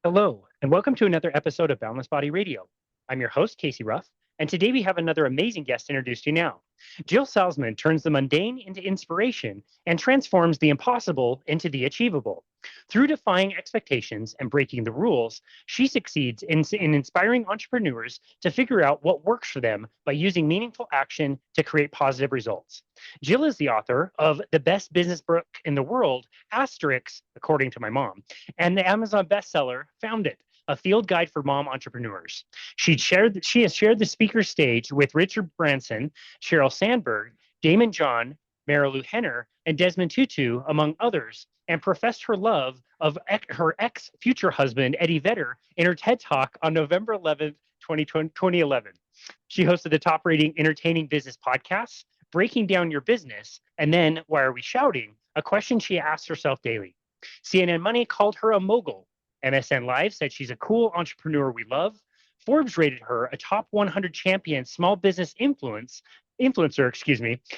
Hello, and welcome to another episode of Boundless Body Radio. I'm your host, Casey Ruff, and today we have another amazing guest to introduce to you now. Jill Salzman turns the mundane into inspiration and transforms the impossible into the achievable. Through defying expectations and breaking the rules, she succeeds in inspiring entrepreneurs to figure out what works for them by using meaningful action to create positive results. Jill is the author of the best business book in the world, Asterix, according to my mom, and the Amazon bestseller, Found It, a field guide for mom entrepreneurs. She has shared the speaker stage with Richard Branson, Sheryl Sandberg, Daymond John, Marilu Henner, and Desmond Tutu, among others, and professed her love of her ex future husband, Eddie Vedder, in her TED Talk on November 11th, 2011. She hosted the top rating entertaining business podcasts, Breaking Down Your Business, and then Why Are We Shouting? A question she asks herself daily. CNN Money called her a mogul. MSN Live said she's a cool entrepreneur we love. Forbes rated her a top 100 champion small business influencer,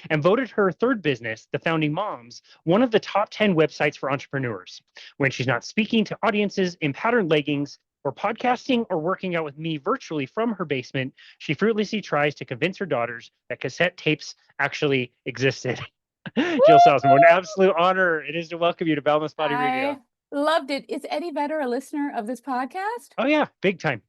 and voted her third business, The Founding Moms, one of the top 10 websites for entrepreneurs. When she's not speaking to audiences in patterned leggings or podcasting or working out with me virtually from her basement, she fruitlessly tries to convince her daughters that cassette tapes actually existed. Jill Salzman, what an absolute honor it is to welcome you to Boundless Body Radio. I loved it. Is Eddie Vedder a listener of this podcast? Oh yeah, big time.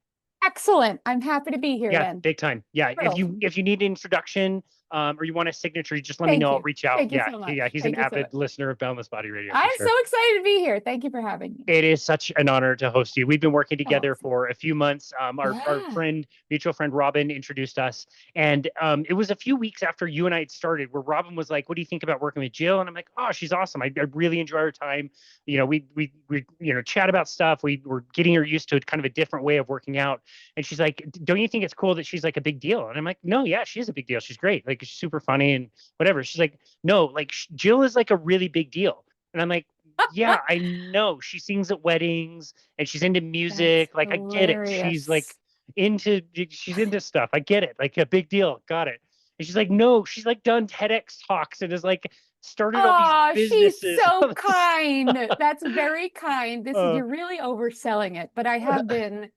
Excellent. I'm happy to be here Yeah, then. big time. Yeah, Thrilled. if you need an introduction or you want a signature, just let me Thank know. I'll you. reach out. Thank you Yeah, so much. yeah, he's Thank an you so avid much. listener of Boundless Body Radio. I'm For sure. so excited to be here. Thank you for having me. It is such an honor to host you. We've been working together Awesome. for a few months. Our Yeah. mutual friend Robin introduced us, and it was a few weeks after you and I had started where Robin was like, "What do you think about working with Jill?" And I'm like, "Oh, she's awesome. I really enjoy our time. You know, we chat about stuff. We were getting her used to kind of a different way of working out." And she's like, "Don't you think it's cool that she's like a big deal?" And I'm like, "No, yeah, she is a big deal. She's great. Like, she's super funny and whatever." She's like, "No, like Jill is like a really big deal." And I'm like, yeah, I know. She sings at weddings and she's into That's music. Like, I get it. hilarious. She's into stuff. I get it. Like, a big deal. Got it. And she's like, no, she's like done TEDx talks and has like started all these Oh, she's businesses. so kind. That's very kind. uh, You're really overselling it, but I have been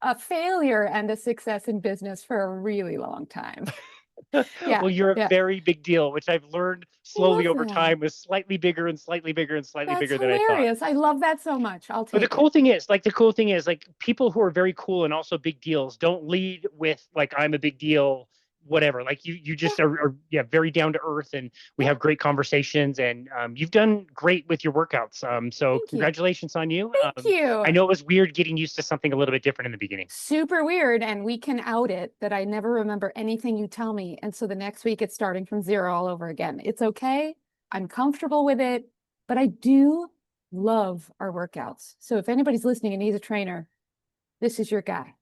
a failure and a success in business for a really long time. Yeah, well, you're a yeah. very big deal, which I've learned slowly Love over that. time was slightly bigger and slightly bigger and slightly That's bigger than I thought. hilarious. I love that so much. I'll But the take cool it. thing is, like people who are very cool and also big deals don't lead with like I'm a big deal, whatever. Like you Yeah, just are yeah, very down to earth, and we yeah. have great conversations, and you've done great with your workouts. So Thank you. congratulations on you. Thank I you. know it was weird getting used to something a little bit different in the beginning. Super weird. And we can out it that I never remember anything you tell me. And so the next week it's starting from zero all over again. It's okay. I'm comfortable with it, but I do love our workouts. So if anybody's listening and needs a trainer, this is your guy.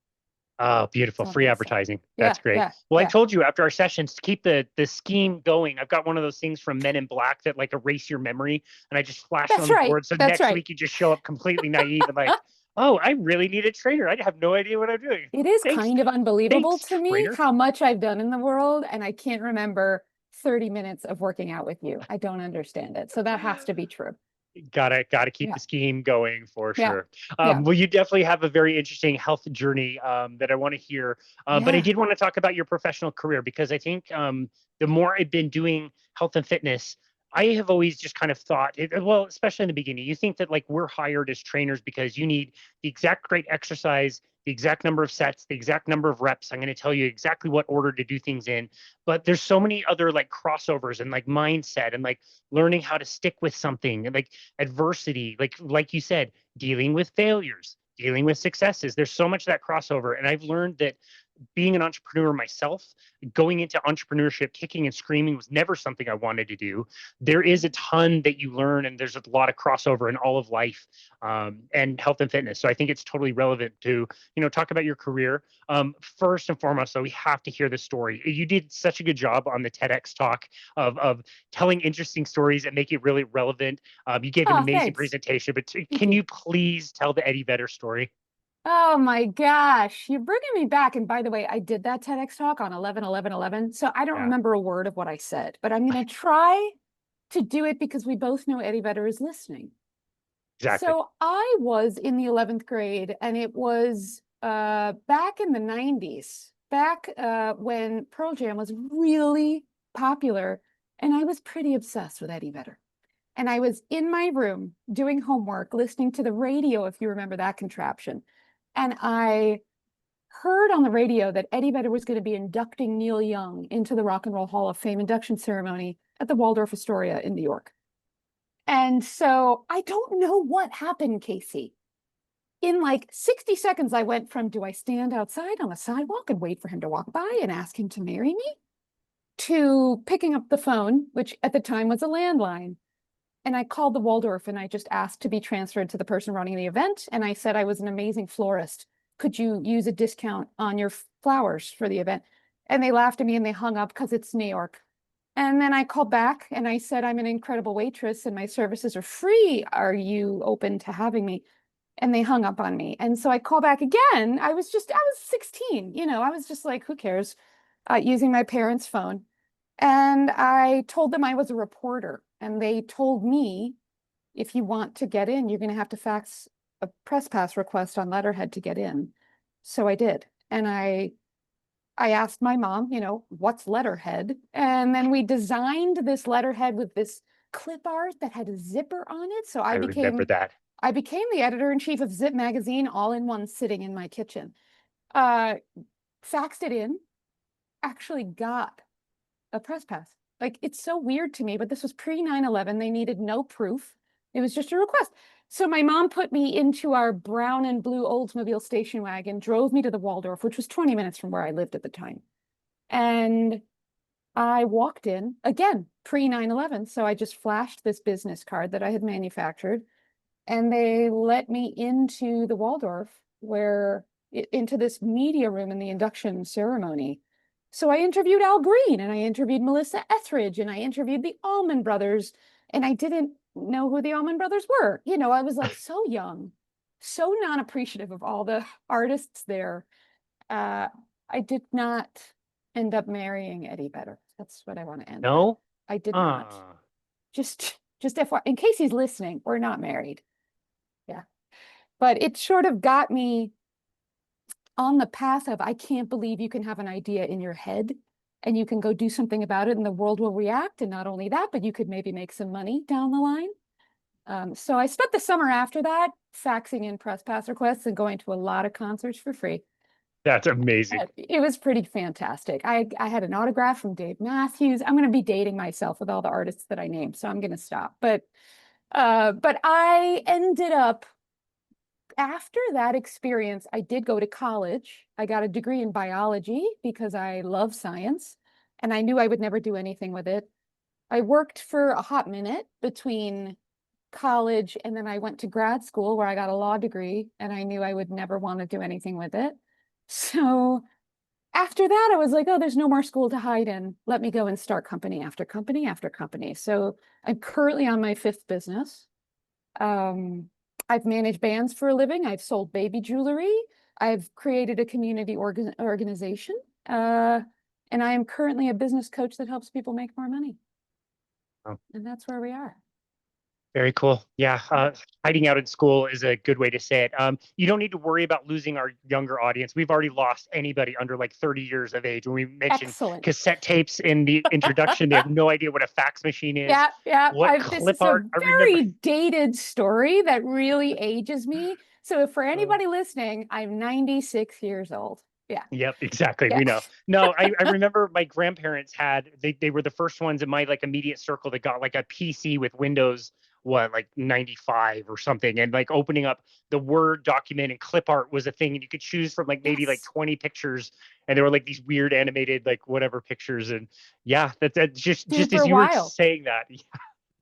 Oh, beautiful. That's all I'm Free gonna say. advertising. Yeah, That's great. yeah, Well, I yeah. told you after our sessions to keep the scheme going. I've got one of those things from Men in Black that like erase your memory, and I just flash it That's on the right. board. So That's next right. week you just show up completely naive and like, oh, I really need a trainer. I have no idea what I'm doing. It is Thanks. kind of unbelievable Thanks, to me trainer. how much I've done in the world, and I can't remember 30 minutes of working out with you. I don't understand it. So that has to be true. Gotta keep Yeah, the scheme going for yeah, sure. yeah, Well, you definitely have a very interesting health journey that I want to hear. But I yeah. did want to talk about your professional career because I think the more I've been doing health and fitness, I have always just kind of thought, well, especially in the beginning, you think that like we're hired as trainers because you need the exact right exercise, the exact number of sets, the exact number of reps. I'm going to tell you exactly what order to do things in. But there's so many other like crossovers and like mindset and like learning how to stick with something and like adversity, like you said, dealing with failures, dealing with successes. There's so much of that crossover, and I've learned that being an entrepreneur myself, going into entrepreneurship, kicking and screaming was never something I wanted to do. There is a ton that you learn, and there's a lot of crossover in all of life and health and fitness. So I think it's totally relevant to talk about your career. First and foremost, though, we have to hear the story. You did such a good job on the TEDx talk of telling interesting stories and make it really relevant. You gave an Oh, amazing thanks. presentation, but Thank can you. you please tell the Eddie Vedder story? Oh my gosh, you're bringing me back. And by the way, I did that TEDx talk on 11/11/11. So I don't Yeah. remember a word of what I said, but I'm going to try to do it because we both know Eddie Vedder is listening. Exactly. So I was in the 11th grade, and it was back in the 90s, back when Pearl Jam was really popular, and I was pretty obsessed with Eddie Vedder. And I was in my room doing homework, listening to the radio, if you remember that contraption. And I heard on the radio that Eddie Vedder was going to be inducting Neil Young into the Rock and Roll Hall of Fame induction ceremony at the Waldorf Astoria in New York. And so I don't know what happened, Casey. In like 60 seconds, I went from, do I stand outside on the sidewalk and wait for him to walk by and ask him to marry me, to picking up the phone, which at the time was a landline. And I called the Waldorf and I just asked to be transferred to the person running the event. And I said I was an amazing florist. Could you use a discount on your flowers for the event? And they laughed at me and they hung up because it's New York. And then I called back and I said, I'm an incredible waitress and my services are free. Are you open to having me? And they hung up on me. And so I called back again. I was 16, I was just like, who cares? Using my parents' phone. And I told them I was a reporter. And they told me, if you want to get in, you're going to have to fax a press pass request on letterhead to get in. So I did. And I asked my mom, what's letterhead? And then we designed this letterhead with this clip art that had a zipper on it. So I remember that. I became the editor-in-chief of Zip magazine all in one sitting in my kitchen. Faxed it in, actually got a press pass. Like, it's so weird to me, but this was pre 9/11. They needed no proof. It was just a request. So my mom put me into our brown and blue Oldsmobile station wagon, drove me to the Waldorf, which was 20 minutes from where I lived at the time. And I walked in, again, pre 9/11. So I just flashed this business card that I had manufactured, and they let me into the Waldorf, into this media room in the induction ceremony. So I interviewed Al Green and I interviewed Melissa Etheridge and I interviewed the Allman Brothers, and I didn't know who the Allman Brothers were. I was like so young, so non-appreciative of all the artists there. I did not end up marrying Eddie Vedder. That's what I want to end with. No? I did not. Just FYI, in case he's listening, we're not married. Yeah. But it sort of got me on the path of, I can't believe you can have an idea in your head and you can go do something about it and the world will react. And not only that, but you could maybe make some money down the line. So I spent the summer after that faxing in press pass requests and going to a lot of concerts for free. That's amazing. It was pretty fantastic. I had an autograph from Dave Matthews. I'm going to be dating myself with all the artists that I named, so I'm going to stop. But I ended up, after that experience, I did go to college. I got a degree in biology because I love science and I knew I would never do anything with it. I worked for a hot minute between college and then I went to grad school where I got a law degree and I knew I would never want to do anything with it. So after that, I was like, oh, there's no more school to hide in. Let me go and start company after company after company. So I'm currently on my 5th business. I've managed bands for a living. I've sold baby jewelry. I've created a community organization. And I am currently a business coach that helps people make more money. Oh. And that's where we are. Very cool. Yeah. Hiding out in school is a good way to say it. You don't need to worry about losing our younger audience. We've already lost anybody under like 30 years of age. When we mentioned cassette tapes in the introduction, they have no idea what a fax machine is. Yeah. What clip art? This is a very dated story that really ages me. So for anybody listening, I'm 96 years old. Yeah. Yep, exactly. Yeah. We know. No, I remember my grandparents they were the first ones in my like immediate circle that got like a PC with Windows, like 95 or something. And like opening up the Word document and clip art was a thing. And you could choose from like maybe like 20 pictures. And there were like these weird animated, like whatever pictures. And yeah, that's just as you were saying that. Yeah.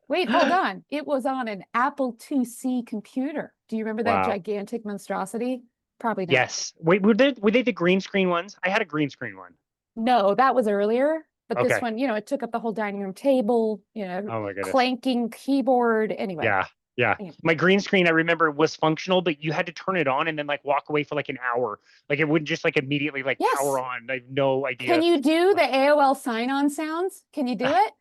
Wait, hold on. It was on an Apple IIc computer. Do you remember that gigantic monstrosity? Probably not. Yes. Wait, were they the green screen ones? I had a green screen one. No, that was earlier. But this one, it took up the whole dining room table, oh my goodness. Clanking keyboard. Anyway. Yeah. My green screen, I remember, was functional, but you had to turn it on and then like walk away for like an hour. Like it wouldn't just like immediately like power on. I have no idea. Can you do the AOL sign-on sounds? Can you do it?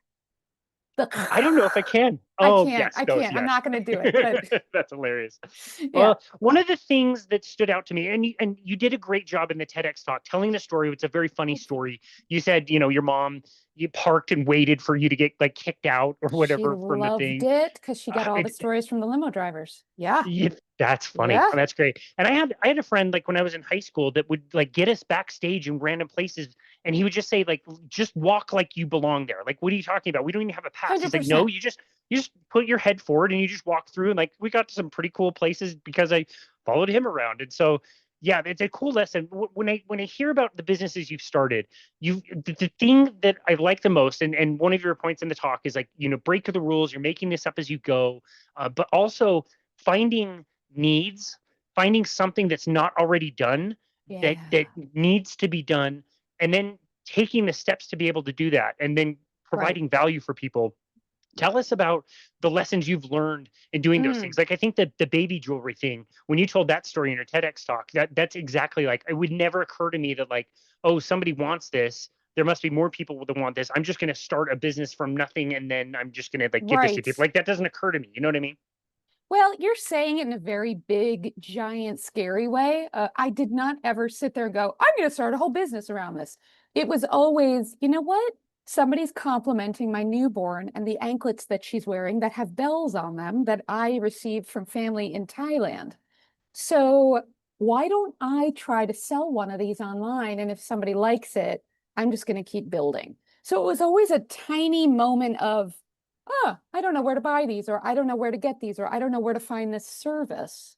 I don't know if I can. I Oh, can't. yes. I No, can't. I'm yes. not going to do it. But That's hilarious. yeah, Well, one of the things that stood out to me, and you did a great job in the TEDx talk telling the story. It's a very funny story. You said, your mom, you parked and waited for you to get like kicked out or she whatever from the loved thing. it because she got all the It, stories from the limo drivers. Yeah. yeah, that's funny. Yeah. Oh, that's great. And I had a friend like when I was in high school that would like get us backstage in random places, and he would just say like, just walk like you belong there. Like, what are you talking about? We don't even have a pass. He's like, no, 100%. you just put your head forward and you just walk through. And like, we got to some pretty cool places because I followed him around. And so, yeah, it's a cool lesson. When I hear about the businesses you've started, the thing that I like the most, and one of your points in the talk is like, break the rules. You're making this up as you go, but also finding needs, finding something that's not already done that Yeah. needs to be done, and then taking the steps to be able to do that, and then Right. providing value for people. Tell us about the lessons you've learned in doing those Mm, things. Like I think that the baby jewelry thing, when you told that story in your TEDx talk, that's exactly like it would never occur to me that like, oh, somebody wants this. There must be more people that want this. I'm just going to start a business from nothing, and then I'm just going to like give this to right. people. Like that doesn't occur to me. You know what I mean? Well, you're saying it in a very big, giant, scary way. I did not ever sit there and go, I'm going to start a whole business around this. It was always, you know what? Somebody's complimenting my newborn and the anklets that she's wearing that have bells on them that I received from family in Thailand. So why don't I try to sell one of these online? And if somebody likes it, I'm just going to keep building. So it was always a tiny moment of, oh, I don't know where to buy these, or I don't know where to get these, or I don't know where to find this service.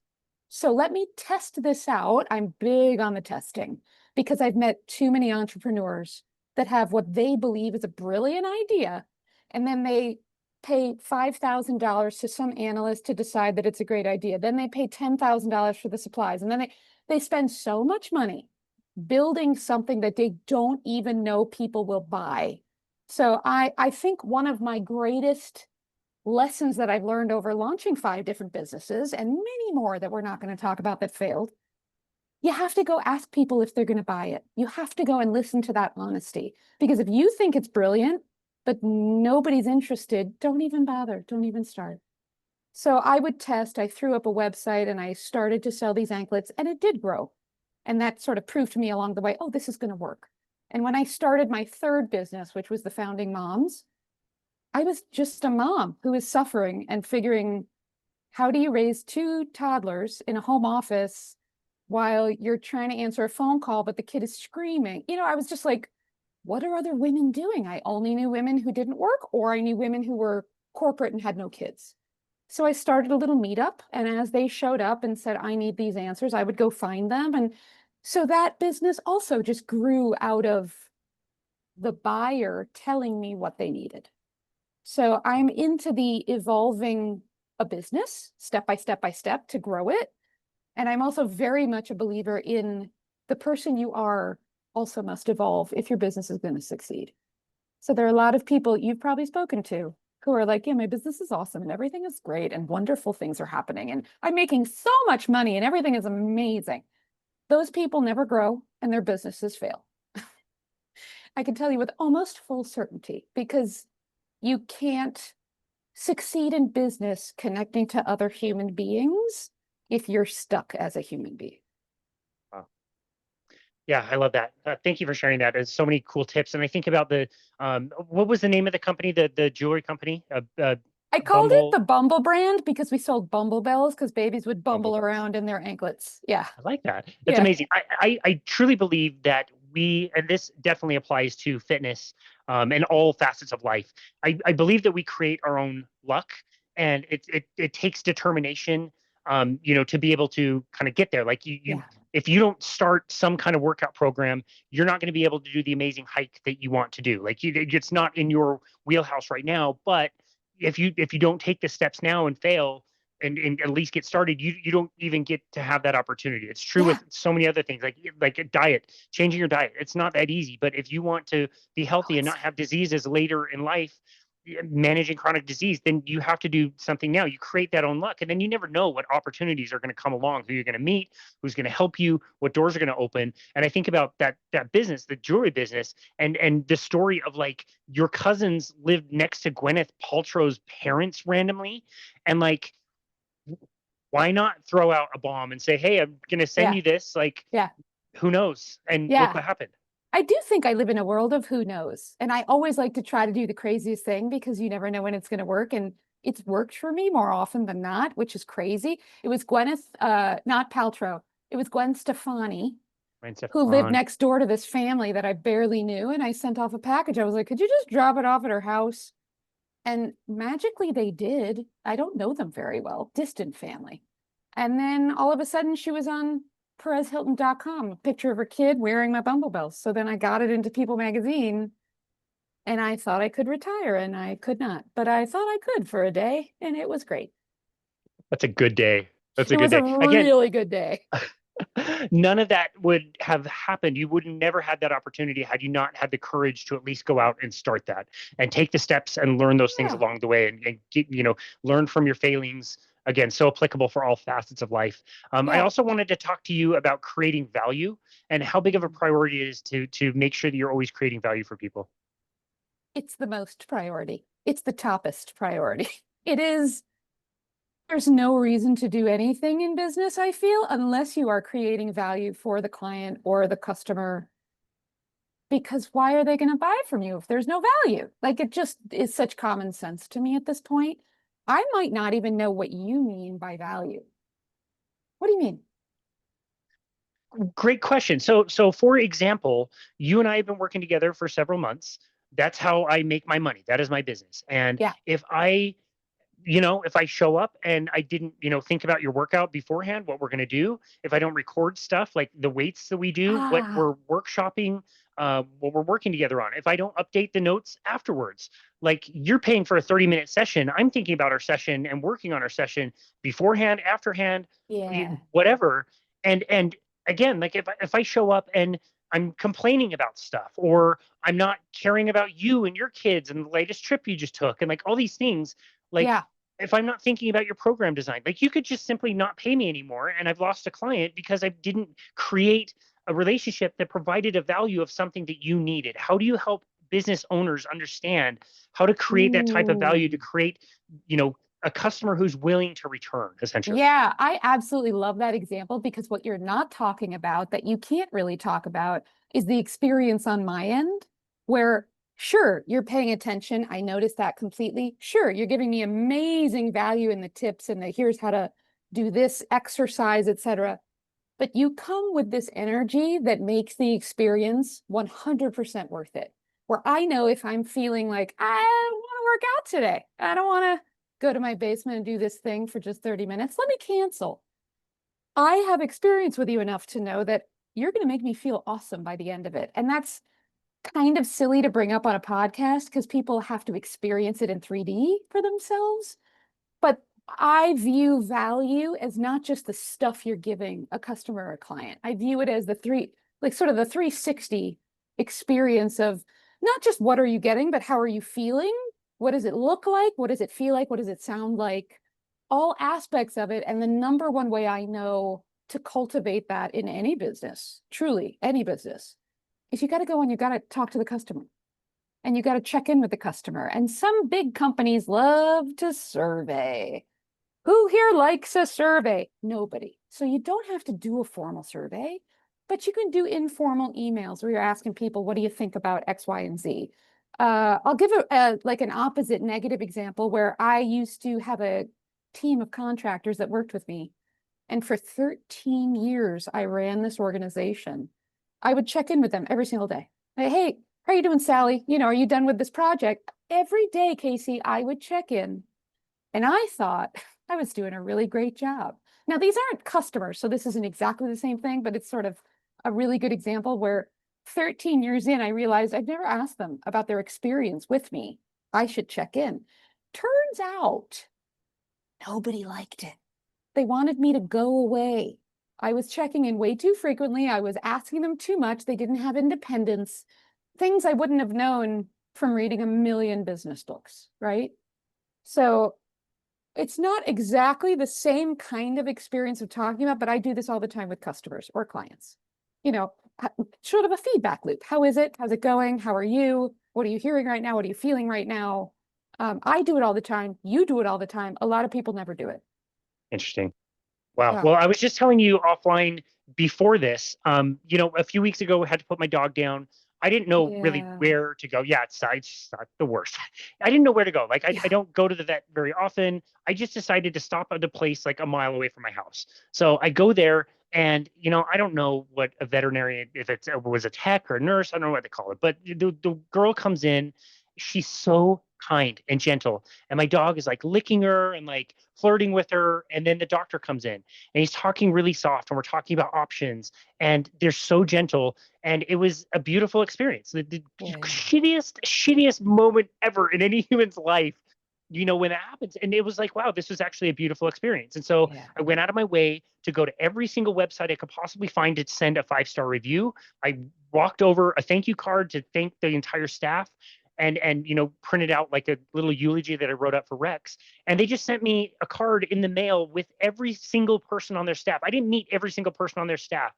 So let me test this out. I'm big on the testing because I've met too many entrepreneurs that have what they believe is a brilliant idea. And then they pay $5,000 to some analyst to decide that it's a great idea. Then they pay $10,000 for the supplies. And then they spend so much money building something that they don't even know people will buy. So I think one of my greatest lessons that I've learned over launching 5 different businesses and many more that we're not going to talk about that failed, you have to go ask people if they're going to buy it. You have to go and listen to that honesty. Because if you think it's brilliant, but nobody's interested, don't even bother. Don't even start. So I would test. I threw up a website and I started to sell these anklets, and it did grow. And that sort of proved to me along the way, oh, this is going to work. And when I started my 3rd business, which was the Founding Moms, I was just a mom who was suffering and figuring, how do you raise 2 toddlers in a home office while you're trying to answer a phone call, but the kid is screaming? I was just like, what are other women doing? I only knew women who didn't work, or I knew women who were corporate and had no kids. So I started a little meetup, and as they showed up and said, I need these answers, I would go find them. And so that business also just grew out of the buyer telling me what they needed. So I'm into the evolving a business step by step by step to grow it. And I'm also very much a believer in the person you are also must evolve if your business is going to succeed. So there are a lot of people you've probably spoken to who are like, yeah, my business is awesome and everything is great and wonderful things are happening and I'm making so much money and everything is amazing. Those people never grow and their businesses fail. I can tell you with almost full certainty because you can't succeed in business connecting to other human beings if you're stuck as a human being. Wow. Yeah, I love that. Thank you for sharing that. There's so many cool tips. And I think about what was the name of the company, the jewelry company? I called it Bumble. the Bumble brand because we sold Bumble bells because babies would Bumble bumble Bells. around in their anklets. Yeah. I like that. That's Yeah. amazing. I truly believe that and this definitely applies to fitness, and all facets of life. I believe that we create our own luck, and it takes determination, to be able to kind of get there. Like Yeah. if you don't start some kind of workout program, you're not going to be able to do the amazing hike that you want to do. Like it's not in your wheelhouse right now. But if you don't take the steps now and fail, and at least get started, you don't even get to have that opportunity. It's true Yeah. with so many other things, like a diet, changing your diet. It's not that easy, but if you want to be Oh, healthy and it's not have diseases later in life, managing chronic disease, then you have to do something now. You create that own luck, and then you never know what opportunities are going to come along, who you're going to meet, who's going to help you, what doors are going to open. And I think about that business, the jewelry business, and the story of like your cousins lived next to Gwyneth Paltrow's parents randomly, and like, why not throw out a bomb and say, hey, I'm going to send you this, like, who knows? And look what happened. I do think I live in a world of who knows. And I always like to try to do the craziest thing because you never know when it's going to work. And it's worked for me more often than not, which is crazy. It was Gwyneth, not Paltrow. It was Gwen Stefani, who lived next door to this family that I barely knew. And I sent off a package. I was like, could you just drop it off at her house? And magically they did. I don't know them very well, distant family. And then all of a sudden she was on PerezHilton.com, a picture of her kid wearing my Bumblebells. So then I got it into People magazine and I thought I could retire and I could not, but I thought I could for a day and it was great. That's a good day. That's a good day. It was a really good day. None of that would have happened. You would never had that opportunity had you not had the courage to at least go out and start that and take the steps and learn those things along the way and get, learn from your failings. Again, so applicable for all facets of life. I also wanted to talk to you about creating value and how big of a priority it is to make sure that you're always creating value for people. It's the most priority. It's the toppest priority. It is. There's no reason to do anything in business, I feel, unless you are creating value for the client or the customer. Because why are they going to buy from you if there's no value? Like, it just is such common sense to me at this point. I might not even know what you mean by value. What do you mean? Great question. So for example, you and I have been working together for several months. That's how I make my money. That is my business. And if I show up and I didn't, think about your workout beforehand, what we're going to do, if I don't record stuff like the weights that we do, what we're workshopping, what we're working together on, if I don't update the notes afterwards, like you're paying for a 30-minute session, I'm thinking about our session and working on our session beforehand, afterhand, whatever. And again, like if I show up and I'm complaining about stuff, or I'm not caring about you and your kids and the latest trip you just took, and like all these things, like if I'm not thinking about your program design, like you could just simply not pay me anymore. And I've lost a client because I didn't create a relationship that provided a value of something that you needed. How do you help business owners understand how to create that type of value to create, a customer who's willing to return, essentially? Yeah, I absolutely love that example, because what you're not talking about, that you can't really talk about, is the experience on my end, where sure, you're paying attention. I noticed that completely. Sure, you're giving me amazing value in the tips and the here's how to do this exercise, etc. But you come with this energy that makes the experience 100% worth it. Where I know if I'm feeling like I don't want to work out today, I don't want to go to my basement and do this thing for just 30 minutes, let me cancel. I have experience with you enough to know that you're going to make me feel awesome by the end of it. And that's kind of silly to bring up on a podcast because people have to experience it in 3D for themselves. But I view value as not just the stuff you're giving a customer or a client. I view it as the 360 experience of not just what are you getting, but how are you feeling? What does it look like? What does it feel like? What does it sound like? All aspects of it. And the number one way I know to cultivate that in any business, truly any business, is you got to go and you got to talk to the customer and you got to check in with the customer. And some big companies love to survey. Who here likes a survey? Nobody. So you don't have to do a formal survey, but you can do informal emails where you're asking people, what do you think about X, Y, and Z? I'll give like an opposite negative example where I used to have a team of contractors that worked with me. And for 13 years, I ran this organization. I would check in with them every single day. Hey, how are you doing, Sally? Are you done with this project? Every day, Casey, I would check in. And I thought I was doing a really great job. Now, these aren't customers, so this isn't exactly the same thing, but it's sort of a really good example where 13 years in, I realized I'd never asked them about their experience with me. I should check in. Turns out nobody liked it. They wanted me to go away. I was checking in way too frequently. I was asking them too much. They didn't have independence. Things I wouldn't have known from reading a million business books, right? So it's not exactly the same kind of experience of talking about, but I do this all the time with customers or clients. You know, sort of a feedback loop. How is it? How's it going? How are you? What are you hearing right now? What are you feeling right now? I do it all the time. You do it all the time. A lot of people never do it. Interesting. Wow. Yeah. Well, I was just telling you offline before this, a few weeks ago, I had to put my dog down. I didn't know really Yeah. where to go. Yeah, it's not the worst. I didn't know where to go. Like, I Yeah. don't go to the vet very often. I just decided to stop at a place like a mile away from my house. So I go there and, I don't know what a veterinarian, if it was a tech or a nurse, I don't know what they call it, but the girl comes in. She's so kind and gentle. And my dog is like licking her and like flirting with her. And then the doctor comes in and he's talking really soft and we're talking about options and they're so gentle. And it was a beautiful experience. The Yeah. shittiest moment ever in any human's life, when that happens. And it was like, wow, this was actually a beautiful experience. And so Yeah. I went out of my way to go to every single website I could possibly find to send a 5-star review. I walked over a thank you card to thank the entire staff and printed out like a little eulogy that I wrote up for Rex. And they just sent me a card in the mail with every single person on their staff. I didn't meet every single person on their staff.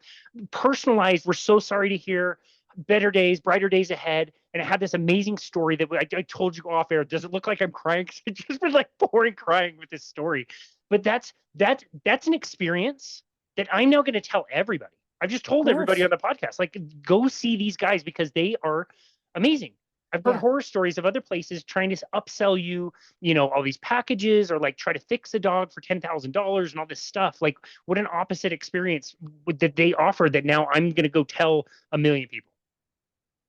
Personalized, we're so sorry to hear, better days, brighter days ahead. And it had this amazing story that I told you off air. Does it look like I'm crying? It just been like pouring crying with this story. But that's an experience that I'm now going to tell everybody. I've just Of told everybody course. on the podcast, like, go see these guys because they are amazing. I've heard Yeah. horror stories of other places trying to upsell you, all these packages or like try to fix a dog for $10,000 and all this stuff. Like, what an opposite experience that they offer that now I'm going to go tell a million people.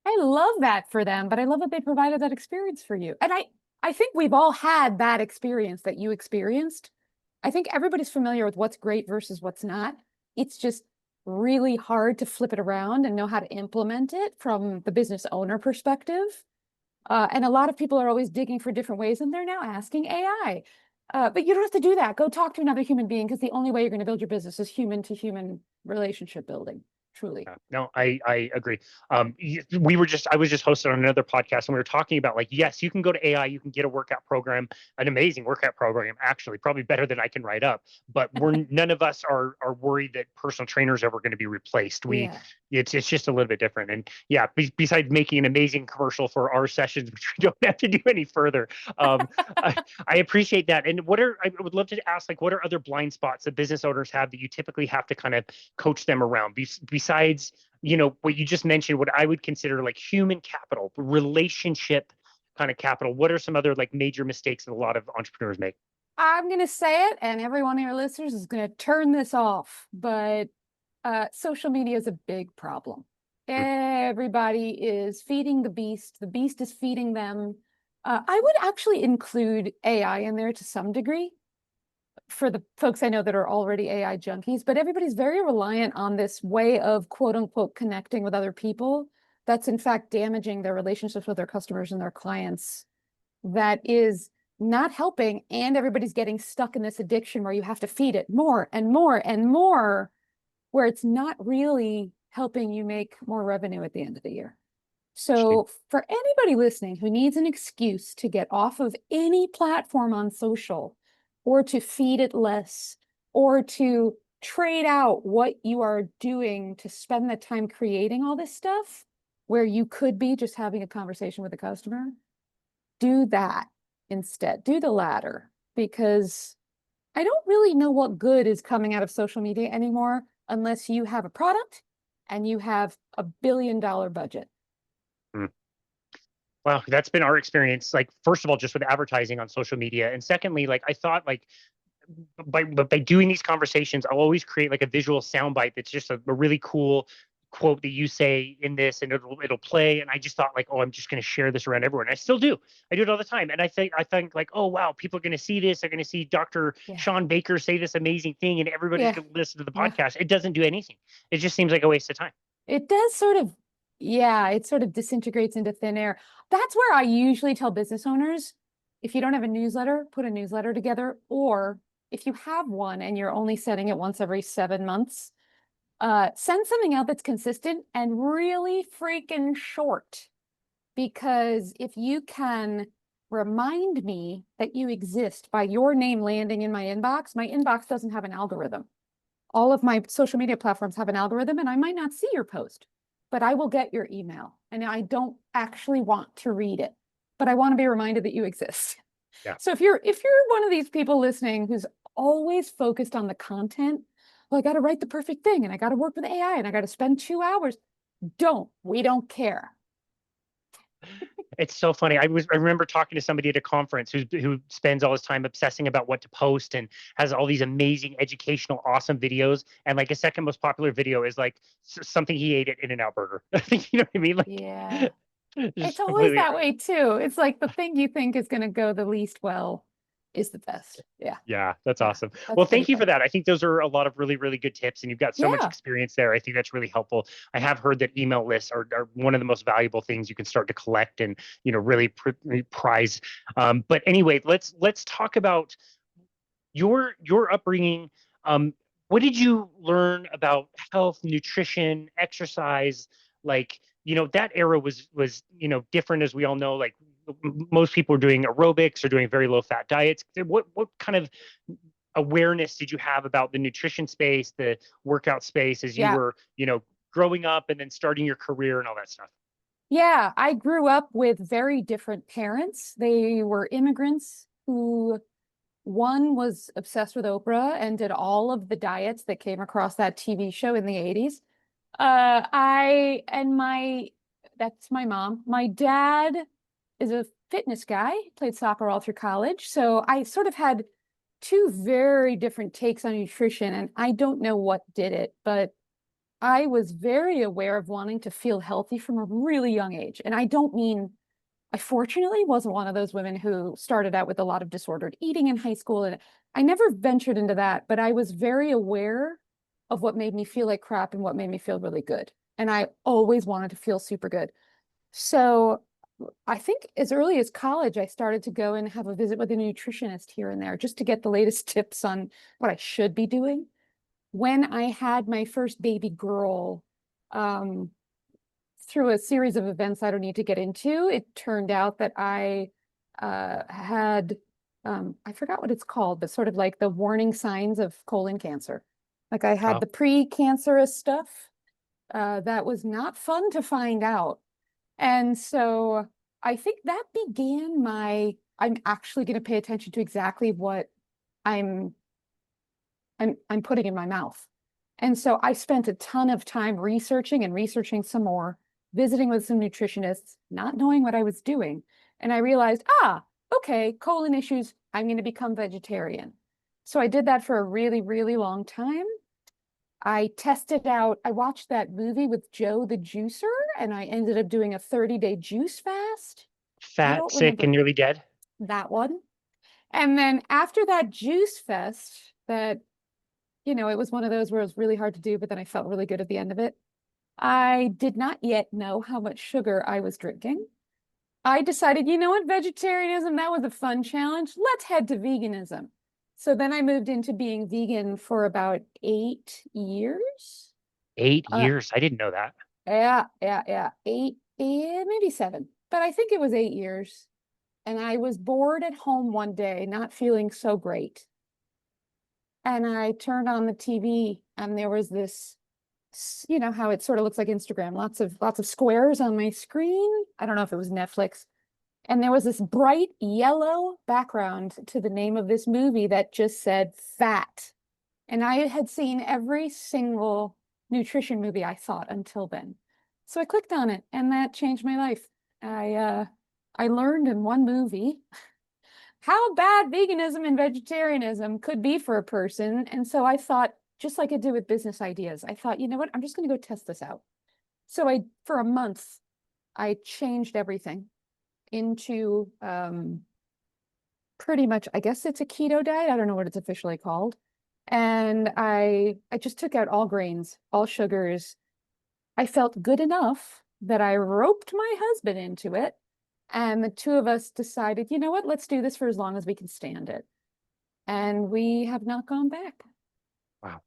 I love that for them, but I love that they provided that experience for you. And I think we've all had that experience that you experienced. I think everybody's familiar with what's great versus what's not. It's just really hard to flip it around and know how to implement it from the business owner perspective. And a lot of people are always digging for different ways, and they're now asking AI. But you don't have to do that. Go talk to another human being because the only way you're going to build your business is human to human relationship building, truly. No, I agree. I was just hosted on another podcast and we were talking about like, yes, you can go to AI, you can get a workout program, an amazing workout program, actually, probably better than I can write up. But none of us are worried that personal trainers are ever going to be replaced. Yeah. It's just a little bit different. And yeah, besides making an amazing commercial for our sessions, which we don't have to do any further. Um, I appreciate that. And I would love to ask, like, what are other blind spots that business owners have that you typically have to kind of coach them around besides, what you just mentioned, what I would consider like human capital, relationship kind of capital? What are some other like major mistakes that a lot of entrepreneurs make? I'm going to say it, and every one of your listeners is going to turn this off, but social media is a big problem. Mm. Everybody is feeding the beast. The beast is feeding them. I would actually include AI in there to some degree for the folks I know that are already AI junkies, but everybody's very reliant on this way of quote unquote connecting with other people that's in fact damaging their relationships with their customers and their clients. That is not helping, and everybody's getting stuck in this addiction where you have to feed it more and more and more, where it's not really helping you make more revenue at the end of the year. So for anybody listening who needs an excuse to get off of any platform on social, or to feed it less, or to trade out what you are doing to spend the time creating all this stuff, where you could be just having a conversation with a customer, do that instead. Do the latter, because I don't really know what good is coming out of social media anymore unless you have a product and you have $1 billion budget. Mm. Well, that's been our experience. Like, first of all, just with advertising on social media, and secondly, like, I thought like by doing these conversations, I'll always create like a visual soundbite that's just a really cool quote that you say in this, and it'll play. And I just thought like, oh, I'm just going to share this around everyone. I still do. I do it all the time. And I think like, oh wow, people are going to see this. They're going to see Dr. Yeah. Sean Baker say this amazing thing, and everybody's going to listen to the Yeah. podcast. It doesn't do anything. It just seems like a waste of time. It does sort of, yeah, it sort of disintegrates into thin air. That's where I usually tell business owners, if you don't have a newsletter, put a newsletter together, or if you have one and you're only setting it once every 7 months, send something out that's consistent and really freaking short. because if you can remind me that you exist by your name landing in my inbox doesn't have an algorithm. All of my social media platforms have an algorithm, and I might not see your post, but I will get your email, and I don't actually want to read it, but I want to be reminded that you exist. Yeah. So if you're one of these people listening who's always focused on the content, well, I got to write the perfect thing, and I got to work with AI, and I got to spend 2 hours. We don't care. It's so funny. I remember talking to somebody at a conference who spends all his time obsessing about what to post and has all these amazing educational, awesome videos. And like his second most popular video is like something he ate at In-N-Out Burger. You know what I mean? Like, Yeah. It's just always completely that way too. It's like the thing you think is going to go the least well is the best. Yeah. Yeah, that's Yeah. awesome. That's Well, pretty thank you for funny. that. I think those are a lot of really, really good tips, and you've got so much Yeah. experience there. I think that's really helpful. I have heard that email lists are one of the most valuable things you can start to collect and really prize. But anyway, let's talk about your upbringing. What did you learn about health, nutrition, exercise? Like, that era was different, as we all know. Like, most people are doing aerobics or doing very low fat diets. What kind of awareness did you have about the nutrition space, the workout space, as you Yeah. were, growing up and then starting your career and all that stuff? Yeah. I grew up with very different parents. They were immigrants who, one was obsessed with Oprah and did all of the diets that came across that TV show in the 80s. That's my mom. My dad is a fitness guy, played soccer all through college. So I sort of had two very different takes on nutrition, and I don't know what did it, but I was very aware of wanting to feel healthy from a really young age. And I fortunately wasn't one of those women who started out with a lot of disordered eating in high school. And I never ventured into that, but I was very aware of what made me feel like crap and what made me feel really good. And I always wanted to feel super good. So I think as early as college, I started to go and have a visit with a nutritionist here and there just to get the latest tips on what I should be doing. When I had my first baby girl, um, through a series of events I don't need to get into, it turned out that I had, I forgot what it's called, but sort of like the warning signs of colon cancer. Like I had Oh, the pre-cancerous stuff. That was not fun to find out. And so I think that began I'm actually going to pay attention to exactly what I'm I'm putting in my mouth. And so I spent a ton of time researching and researching some more, visiting with some nutritionists, not knowing what I was doing. And I realized, okay, colon issues, I'm going to become vegetarian. So I did that for a really, really long time. I tested out, I watched that movie with Joe the Juicer, and I ended up doing a 30-day juice fast. I fat, don't sick, remember and nearly dead. that one. And then after that juice fest, it was one of those where it was really hard to do, but then I felt really good at the end of it. I did not yet know how much sugar I was drinking. I decided, you know what, vegetarianism, that was a fun challenge. Let's head to veganism. So then I moved into being vegan for about 8 years. Eight Uh, years. I didn't know that. yeah. Maybe 7, but I think it was 8 years. And I was bored at home one day, not feeling so great. And I turned on the TV, and there was this, how it sort of looks like Instagram, lots of squares on my screen. I don't know if it was Netflix. And there was this bright yellow background to the name of this movie that just said fat. And I had seen every single nutrition movie I thought until then. So I clicked on it, and that changed my life. I learned in one movie how bad veganism and vegetarianism could be for a person. And so I thought, just like I did with business ideas, I thought, you know what, I'm just going to go test this out. So for a month, I changed everything into pretty much, I guess it's a keto diet. I don't know what it's officially called. And I just took out all grains, all sugars. I felt good enough that I roped my husband into it. And the two of us decided, you know what, let's do this for as long as we can stand it. And we have not gone back. Wow.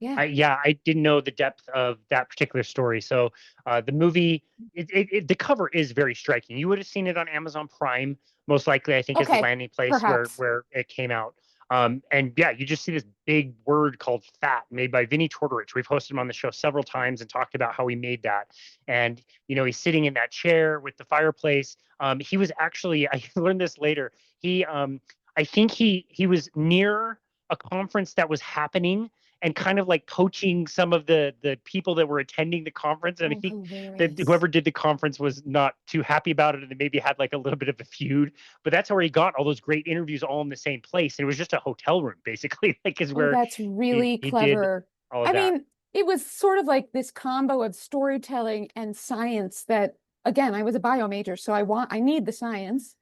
Yeah. I didn't know the depth of that particular story. So the movie, the cover is very striking. You would have seen it on Amazon Prime, most likely. I think is the Okay. landing place Perhaps. where it came out. And yeah, you just see this big word called fat made by Vinnie Tortorich. We've hosted him on the show several times and talked about how he made that. And he's sitting in that chair with the fireplace. He was actually, I learned this later. I think he was near a conference that was happening and kind of like coaching some of the people that were attending the conference. And I Oh, think that hilarious. whoever did the conference was not too happy about it, and they maybe had like a little bit of a feud. But that's where he got all those great interviews all in the same place. And it was just a hotel room, basically, like is Oh, where that's really he did clever. all of I that. mean, it was sort of like this combo of storytelling and science that, again, I was a bio major, so I need the science.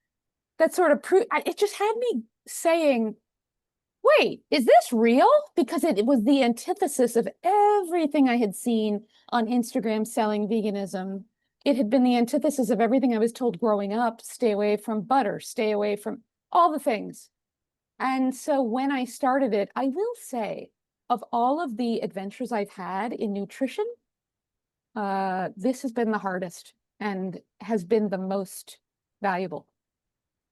That sort of it just had me saying, wait, is this real? Because it was the antithesis of everything I had seen on Instagram selling veganism. It had been the antithesis of everything I was told growing up: stay away from butter, stay away from all the things. And so when I started it, I will say, of all of the adventures I've had in nutrition, this has been the hardest and has been the most valuable.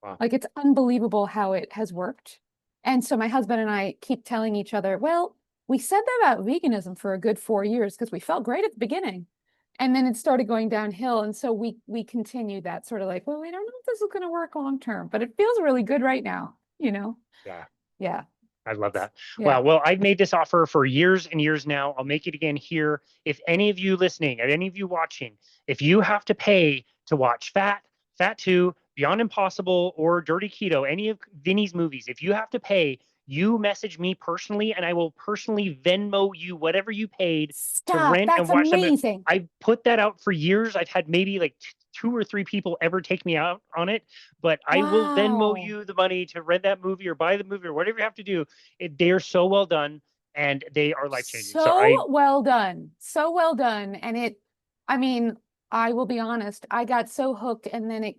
Wow. Like, it's unbelievable how it has worked. And so my husband and I keep telling each other, well, we said that about veganism for a good 4 years because we felt great at the beginning. And then it started going downhill. And so we continued that sort of like, well, we don't know if this is going to work long term, but it feels really good right now, you know? Yeah. Yeah. I love that. Yeah. Wow. Well, I've made this offer for years and years now. I'll make it again here. If any of you listening, or any of you watching, if you have to pay to watch Fat 2, Beyond Impossible, or Dirty Keto, any of Vinny's movies, if you have to pay, you message me personally and I will personally Venmo you whatever you paid to Stop. rent and That's watch them. amazing. I put that out for years. I've had maybe like two or three people ever take me out on it, but I will Venmo Wow. you the money to rent that movie or buy the movie or whatever you have to do. They are so well done and they are life changing. So So well done. So well done. And I mean, I will be honest, I got so hooked, and then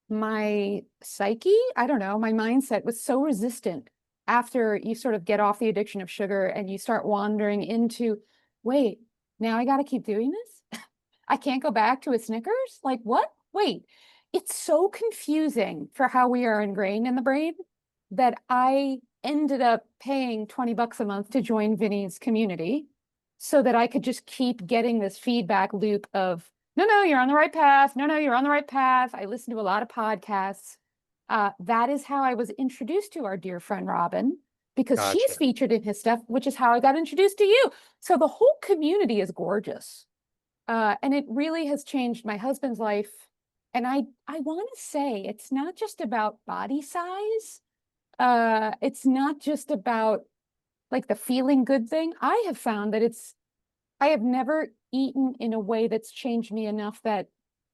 my psyche, I don't know, my mindset was so resistant after you sort of get off the addiction of sugar and you start wandering into, wait, now I got to keep doing this? I can't go back to a Snickers? Like, what? Wait, it's so confusing for how we are ingrained in the brain that I ended up paying 20 bucks a month to join Vinny's community so that I could just keep getting this feedback loop of, no, no, you're on the right path. No, no, you're on the right path. I listen to a lot of podcasts. That is how I was introduced to our dear friend Robin, because she's gotcha. featured in his stuff, which is how I got introduced to you. So the whole community is gorgeous. And it really has changed my husband's life. And I want to say it's not just about body size. It's not just about like the feeling good thing. I have found that I have never eaten in a way that's changed me enough that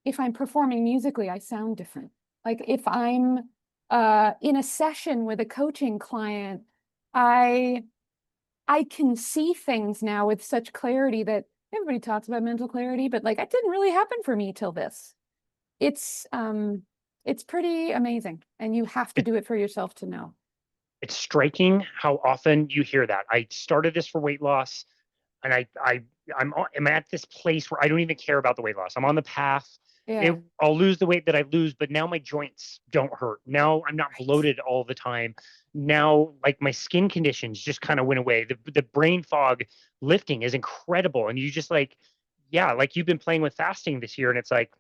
if I'm performing musically, I sound different. Like if I'm in a session with a coaching client, I I can see things now with such clarity that everybody talks about mental clarity, but like it didn't really happen for me till this. It's um it's pretty amazing, and you have to It, do it for yourself to know. it's striking how often you hear that. I started this for weight loss and I'm at this place where I don't even care about the weight loss. I'm on the path. Yeah. I'll lose the weight that I lose, but now my joints don't hurt. Now I'm not Right. bloated all the time. Now, like my skin conditions just kind of went away. The brain fog lifting is incredible, and you just like, yeah, like you've been playing with fasting this year, and it's like,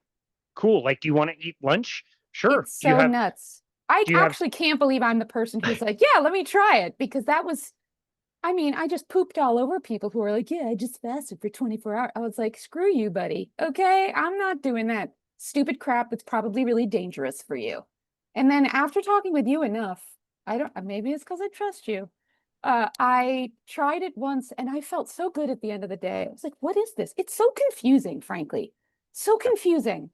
cool. Like, do you want to eat lunch? Sure. It's so nuts. I Do you have actually can't believe I'm the person who's like, yeah, let me try it, because that was, I mean, I just pooped all over people who are like, yeah, I just fasted for 24 hours. I was like, screw you, buddy. Okay. I'm not doing that stupid crap that's probably really dangerous for you. And then after talking with you enough, I don't, maybe it's because I trust you. I tried it once and I felt so good at the end of the day. I was like, what is this? It's so confusing, frankly. So confusing,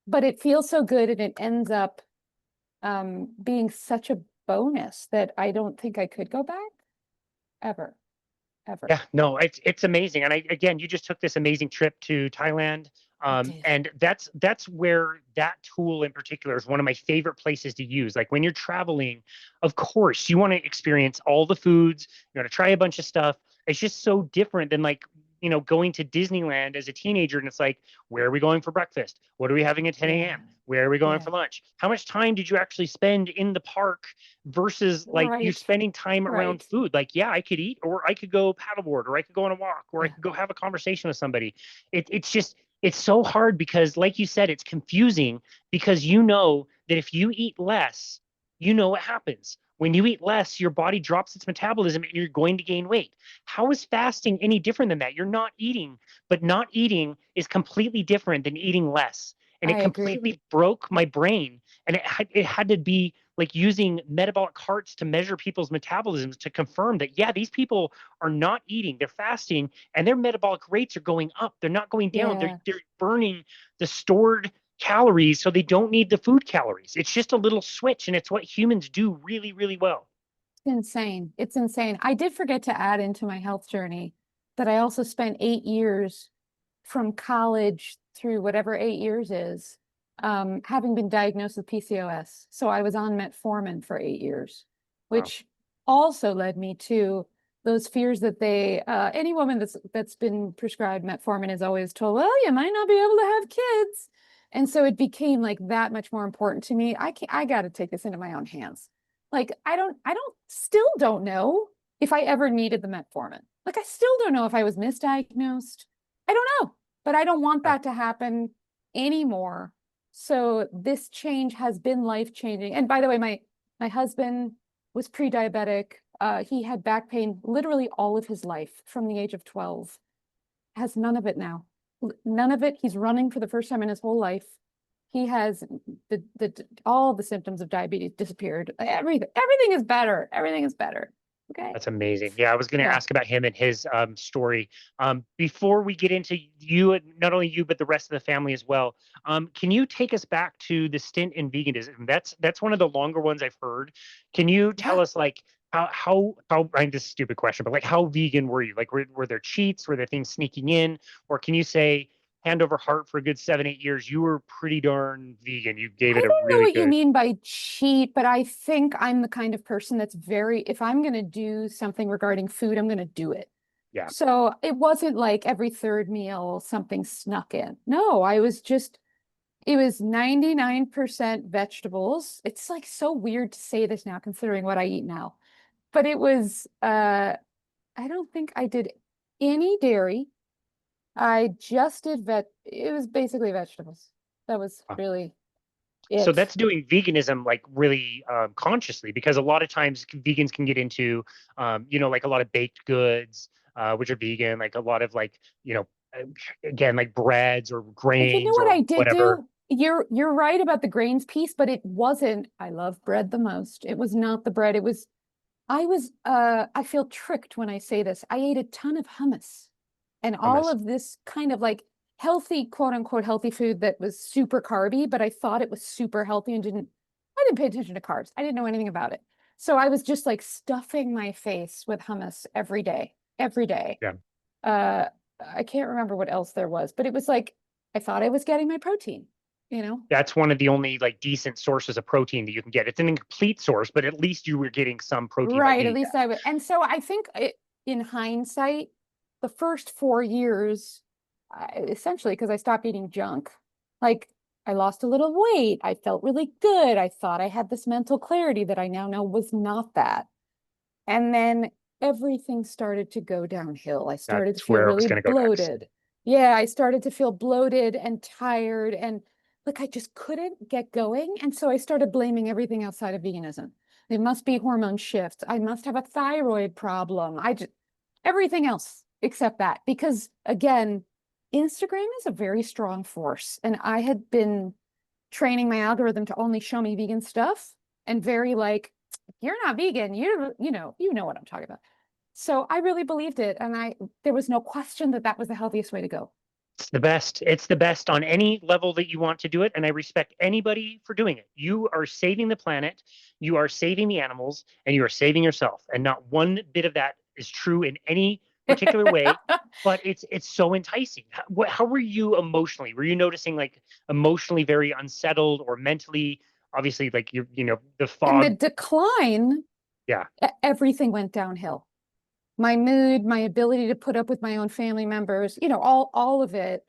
but it feels so good, and it ends up being such a bonus that I don't think I could go back ever, ever. Yeah, no, it's amazing. And again, you just took this amazing trip to Thailand. I did. And that's where that tool in particular is one of my favorite places to use. Like when you're traveling, of course, you want to experience all the foods, you want to try a bunch of stuff. It's just so different than like, going to Disneyland as a teenager. And it's like, where are we going for breakfast? What are we having at 10 Yeah. a.m.? Where are we going Yeah. for lunch? How much time did you actually spend in the park versus like you Right. spending time around Right. food? Like, yeah, I could eat, or I could go paddleboard, or I could go on a walk, or I Yeah. could go have a conversation with somebody. It's just, it's so hard because, like you said, it's confusing because you know that if you eat less, you know what happens. When you eat less, your body drops its metabolism and you're going to gain weight. How is fasting any different than that? You're not eating, but not eating is completely different than eating less. And it I agree. completely broke my brain. And it had to be like using metabolic carts to measure people's metabolisms to confirm that, yeah, these people are not eating, they're fasting, and their metabolic rates are going up. They're not going down. Yeah. They're burning the stored calories, so they don't need the food calories. It's just a little switch, and it's what humans do really, really well. It's insane. It's insane. I did forget to add into my health journey that I also spent 8 years from college through whatever 8 years is, having been diagnosed with PCOS. So I was on metformin for 8 years, Wow. which also led me to those fears that any woman that's been prescribed metformin is always told, well, you might not be able to have kids. And so it became like that much more important to me. I got to take this into my own hands. Like, still don't know if I ever needed the metformin. Like, I still don't know if I was misdiagnosed. I don't know, but I don't want Yeah. that to happen anymore. So this change has been life-changing. And by the way, my husband was pre-diabetic. He had back pain literally all of his life from the age of 12. Has none of it now. None of it. He's running for the first time in his whole life. He has all the symptoms of diabetes disappeared. Everything is better. Everything is better. Okay. That's amazing. Yeah, I was going to Yeah. ask about him and his story. Before we get into you, not only you, but the rest of the family as well, can you take us back to the stint in veganism? That's one of the longer ones I've heard. Can you tell Yeah. us like how I mean, this is a stupid question, but like how vegan were you? Like were there cheats? Were there things sneaking in? Or can you say hand over heart for a good 7, 8 years, you were pretty darn vegan. You gave I it a don't know really what you good, mean by cheat, but I think I'm the kind of person that's if I'm going to do something regarding food, I'm going to do it. yeah. So it wasn't like every third meal something snuck in. No, it was 99% vegetables. It's like so weird to say this now, considering what I eat now. But I don't think I did any dairy. I just did it was basically vegetables. That was really So it. that's doing veganism like really consciously, because a lot of times vegans can get into like a lot of baked goods, which are vegan, like a lot of like uh, again, like breads or But you know grains what or I did whatever. do? You're right about the grains piece, but it wasn't, I love bread the most. It was not the bread. I feel tricked when I say this. I ate a ton of hummus and all Hummus. of this kind of like healthy, quote unquote, healthy food that was super carby, but I thought it was super healthy and I didn't pay attention to carbs. I didn't know anything about it. So I was just like stuffing my face with hummus every day, every day. Yeah. Uh, I can't remember what else there was, but it was like I thought I was getting my protein, you know? That's one of the only like decent sources of protein that you can get. It's an incomplete source, but at least you were getting some protein by Right. At eating least that. I would. And so I think in hindsight, the first 4 years, essentially, because I stopped eating junk, like I lost a little weight. I felt really good. I thought I had this mental clarity that I now know was not that. And then everything started to go downhill. I started to That's feel where I was really going to go next. bloated. Yeah, I started to feel bloated and tired and like I just couldn't get going. And so I started blaming everything outside of veganism. It must be hormone shifts. I must have a thyroid problem. Everything else except that. Because again, Instagram is a very strong force. And I had been training my algorithm to only show me vegan stuff and very like, you're not vegan, you know what I'm talking about. So I really believed it, and there was no question that that was the healthiest way to go. It's the best. It's the best on any level that you want to do it. And I respect anybody for doing it. You are saving the planet, you are saving the animals, and you are saving yourself. And not one bit of that is true in any particular way. But it's so enticing. How were you emotionally? Were you noticing like emotionally very unsettled or mentally, obviously like the And the fog? decline, Yeah. everything went downhill. my mood, my ability to put up with my own family members, all of it.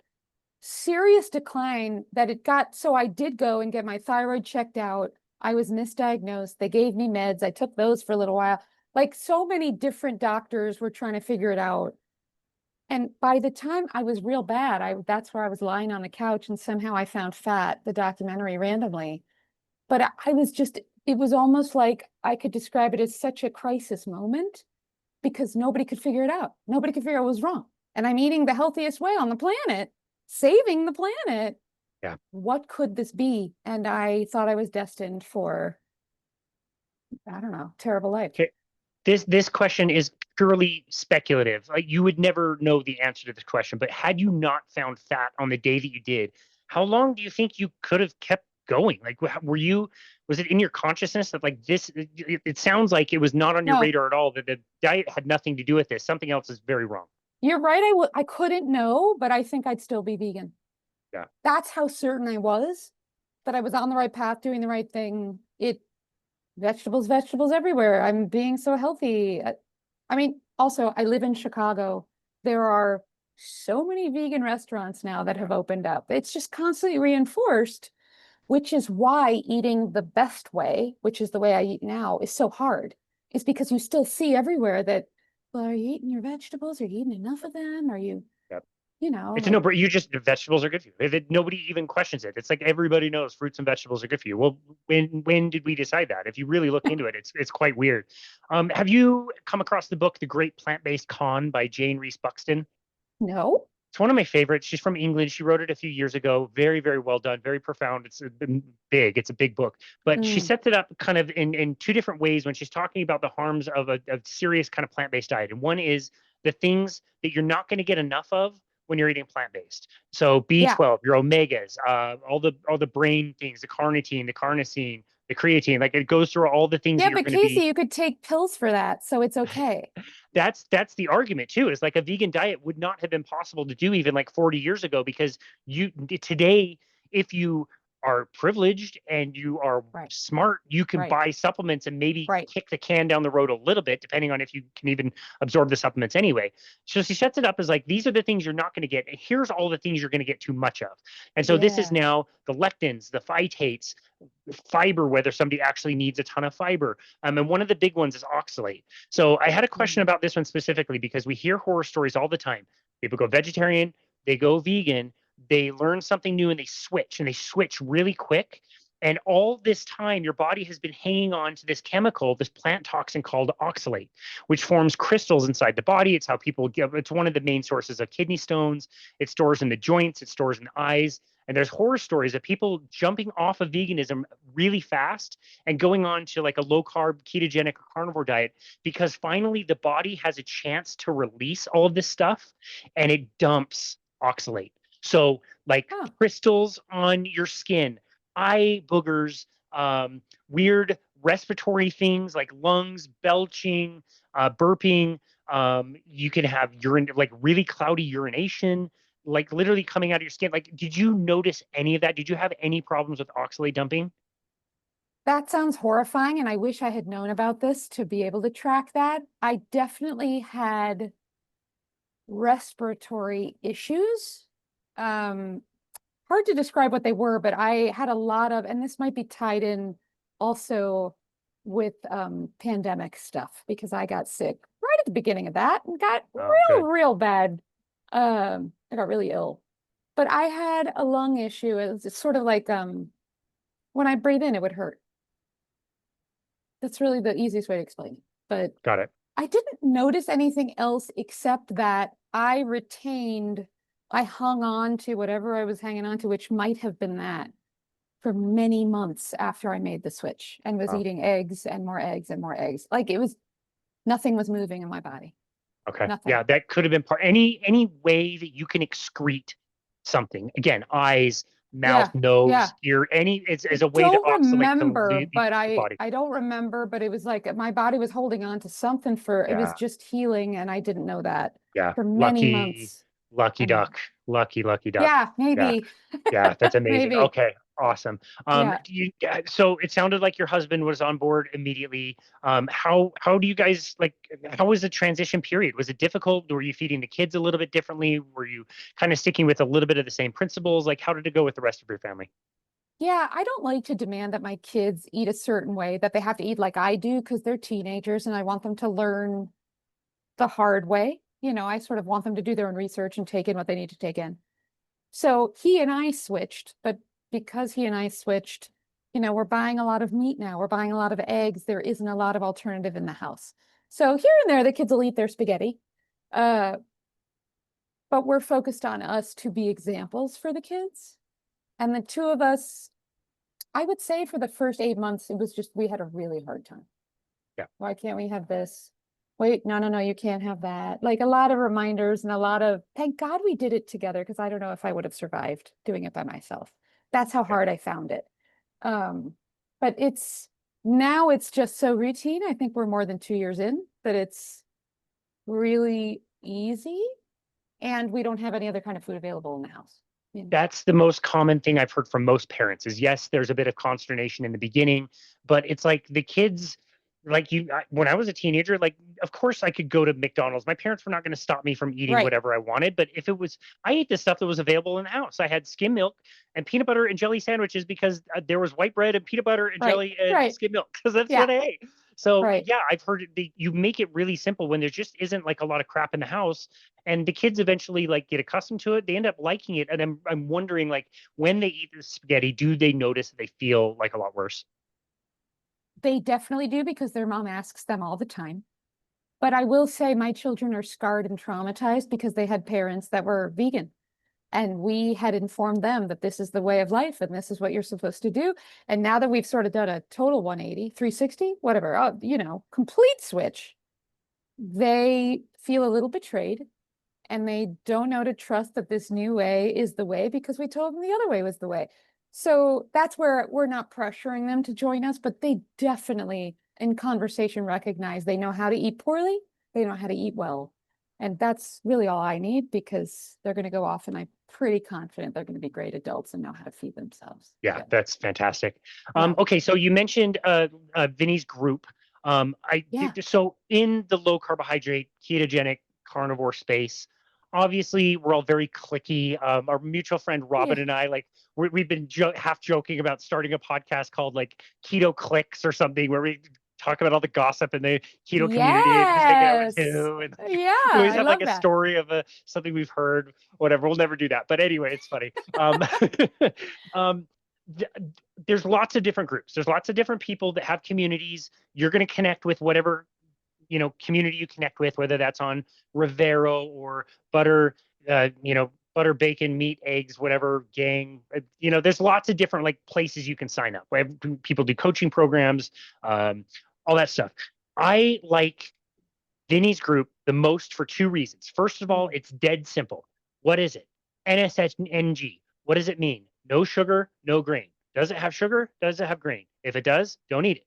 Serious decline that it got. So I did go and get my thyroid checked out. I was misdiagnosed. They gave me meds. I took those for a little while. Like so many different doctors were trying to figure it out. And by the time I was real bad, that's where I was lying on the couch and somehow I found Fat, the documentary, randomly. But I was just, it was almost like I could describe it as such a crisis moment because nobody could figure it out. Nobody could figure out what was wrong. And I'm eating the healthiest way on the planet, saving the planet. Yeah. What could this be? And I thought I was destined for, I don't know, terrible life. Okay. This question is purely speculative. Like you would never know the answer to this question, but had you not found fat on the day that you did, how long do you think you could have kept going? Like, was it in your consciousness that like this, it sounds like it was not on your No. radar at all, that the diet had nothing to do with this. Something else is very wrong. You're right. I couldn't know, but I think I'd still be vegan. Yeah. That's how certain I was that I was on the right path, doing the right thing. Vegetables everywhere. I'm being so healthy. I mean, also, I live in Chicago. There are so many vegan restaurants now that have opened up. It's just constantly reinforced, which is why eating the best way, which is the way I eat now, is so hard. It's because you still see everywhere that, well, are you eating your vegetables? Are you eating enough of them? Are you, Yep. like, It's a no-brainer. Vegetables are good for you. Nobody even questions it. It's like everybody knows fruits and vegetables are good for you. Well, when did we decide that? If you really look into it, it's quite weird. Have you come across the book The Great Plant-Based Con by Jane Reese Buxton? no? It's one of my favorites. She's from England. She wrote it a few years ago. Very, very well done. Very profound. It's big. It's a big book. But she sets it up kind of in two different ways when she's talking about the harms of a serious kind of plant-based diet. And one is the things that you're not going to get enough of when you're eating plant-based. So B12, your omegas, all the brain things, the carnitine, the carnosine, the creatine, like it goes through all the things that Yeah, you're but going to be. Casey, you could take pills for that, so it's okay. That's the argument too, is like a vegan diet would not have been possible to do even like 40 years ago, because today, if you are privileged and you are smart, you can buy supplements and maybe kick the can down the road a little bit, depending on if you can even absorb the supplements anyway. So she sets it up as like, these are the things you're not going to get, and here's all the things you're going to get too much of. And so this is now the lectins, the phytates, fiber, whether somebody actually needs a ton of fiber. And one of the big ones is oxalate. So I had a question about this one specifically because we hear horror stories all the time. People go vegetarian, they go vegan, they learn something new and they switch really quick. And all this time, your body has been hanging on to this chemical, this plant toxin called oxalate, which forms crystals inside the body. It's how it's one of the main sources of kidney stones. It stores in the joints, it stores in the eyes. And there's horror stories of people jumping off of veganism really fast and going on to like a low-carb, ketogenic, or carnivore diet because finally the body has a chance to release all of this stuff and it dumps oxalate. So like crystals on your skin, eye boogers, weird respiratory things like lungs, belching, burping. You can have urine, like really cloudy urination, like literally coming out of your skin. Like, did you notice any of that? Did you have any problems with oxalate dumping? That sounds horrifying, and I wish I had known about this to be able to track that. I definitely had respiratory issues. Hard to describe what they were, but I had a lot of, and this might be tied in also with pandemic stuff because I got sick right at the beginning of that and got real bad. I got really ill. But I had a lung issue. It was sort of like when I breathe in, it would hurt. That's really the easiest way to explain it. But got it. I didn't notice anything else except that I hung on to whatever I was hanging on to, which might have been that for many months after I made the switch and was eating eggs and more eggs and more eggs. Like nothing was moving in my body. Okay. Nothing. Yeah, that could have been any way that you can excrete something. Again, eyes, mouth, nose, ear, it's a way to oxalate to leave the body. I don't remember, but it was like my body was holding on to something it was just healing, and I didn't know that for many months. Lucky duck. Yeah, maybe. Yeah, that's amazing. Maybe. Okay. Awesome. Yeah. So it sounded like your husband was on board immediately. How do you guys like? How was the transition period? Was it difficult? Were you feeding the kids a little bit differently? Were you kind of sticking with a little bit of the same principles? Like, how did it go with the rest of your family? Yeah, I don't like to demand that my kids eat a certain way, that they have to eat like I do because they're teenagers and I want them to learn the hard way. I sort of want them to do their own research and take in what they need to take in. So he and I switched, but because he and I switched, we're buying a lot of meat now. We're buying a lot of eggs. There isn't a lot of alternative in the house. So here and there, the kids will eat their spaghetti. Uh, but we're focused on us to be examples for the kids. And the two of us, I would say for the first 8 months, it was just, we had a really hard time. Yeah. Why can't we have this? Wait, no, no, no, you can't have that. Like a lot of reminders and a lot of, thank God we did it together because I don't know if I would have survived doing it by myself. That's how Yeah. hard I found it. But now it's just so routine. I think we're more than 2 years in that it's really easy and we don't have any other kind of food available in the house. That's the most common thing I've heard from most parents is yes, there's a bit of consternation in the beginning, but it's like the kids, like when I was a teenager, like, of course I could go to McDonald's. My parents were not going to stop me from eating Right, whatever I wanted. But if it was, I ate the stuff that was available in the house. I had skim milk and peanut butter and jelly sandwiches because there was white bread and peanut butter and right, jelly and right. skim milk because that's Yeah, what I ate. So right. yeah, I've heard you make it really simple when there just isn't like a lot of crap in the house, and the kids eventually like get accustomed to it. They end up liking it, and I'm wondering like when they eat the spaghetti, do they notice that they feel like a lot worse? They definitely do because their mom asks them all the time. But I will say my children are scarred and traumatized because they had parents that were vegan. And we had informed them that this is the way of life and this is what you're supposed to do. And now that we've sort of done a total 180, 360, whatever, complete switch, they feel a little betrayed and they don't know to trust that this new way is the way because we told them the other way was the way. So that's where we're not pressuring them to join us, but they definitely in conversation recognize they know how to eat poorly, they know how to eat well. And that's really all I need because they're going to go off and I'm pretty confident they're going to be great adults and know how to feed themselves. Yeah, Yeah. that's fantastic. Yeah. Okay, so you mentioned Vinny's group. I Yeah. did, so in the low carbohydrate ketogenic carnivore space, obviously we're all very clicky. Our mutual friend Yeah. Robin and I, like we've been half joking about starting a podcast called like Keto Clicks or something, where we talk about all the gossip in the keto community and just hang out with Yes. you. And Yeah. we always I have like love a that. story of something we've heard, whatever. We'll never do that, but anyway, it's funny. Um, there's lots of different groups. There's lots of different people that have communities. You're going to connect with whatever community you connect with, whether that's on Rivero or butter, butter, bacon, meat, eggs, whatever gang. There's lots of different like places you can sign up. People do coaching programs, all that stuff. I like Vinny's group the most for two reasons. First of all, it's dead simple. What is it? NSNG. What does it mean? No sugar, no grain. Does it have sugar? Does it have grain? If it does, don't eat it.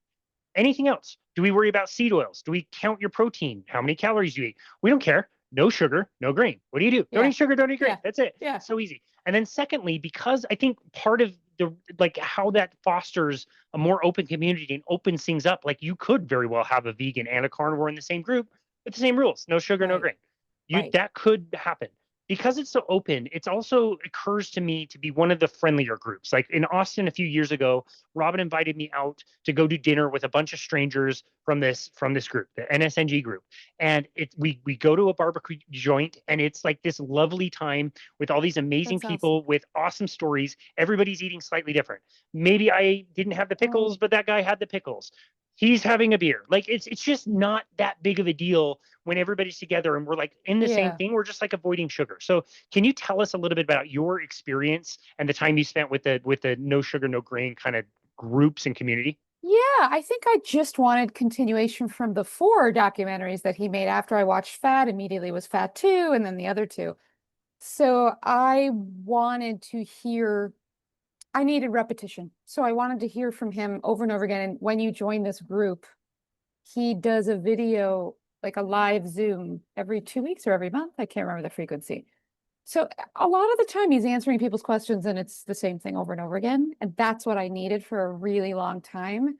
Anything else? Do we worry about seed oils? Do we count your protein? How many calories you eat? We don't care. No sugar, no grain. What do? Don't Yeah. eat sugar, don't eat grain. Yeah. That's it. Yeah. So easy. And then secondly, because I think part of the like how that fosters a more open community and opens things up, like you could very well have a vegan and a carnivore in the same group with the same rules. No sugar, no Right. grain. Right. That could happen because it's so open. It's also occurs to me to be one of the friendlier groups. Like in Austin a few years ago, Robin invited me out to go to dinner with a bunch of strangers from this group, the NSNG group. And we go to a barbecue joint and it's like this lovely time with all these amazing That sounds, people with awesome stories. Everybody's eating slightly different. Maybe I didn't have the oh, pickles, but that guy had the pickles. He's having a beer. Like it's just not that big of a deal when everybody's together and we're like in the same yeah. thing. We're just like avoiding sugar. So can you tell us a little bit about your experience and the time you spent with the no sugar, no grain kind of groups and community? Yeah, I think I just wanted continuation from the four documentaries that he made after I watched Fat, immediately was Fat 2 and then the other two. So I wanted to hear, I needed repetition. So I wanted to hear from him over and over again. And when you join this group, he does a video, like a live Zoom every 2 weeks or every month. I can't remember the frequency. So a lot of the time he's answering people's questions and it's the same thing over and over again. And that's what I needed for a really long time.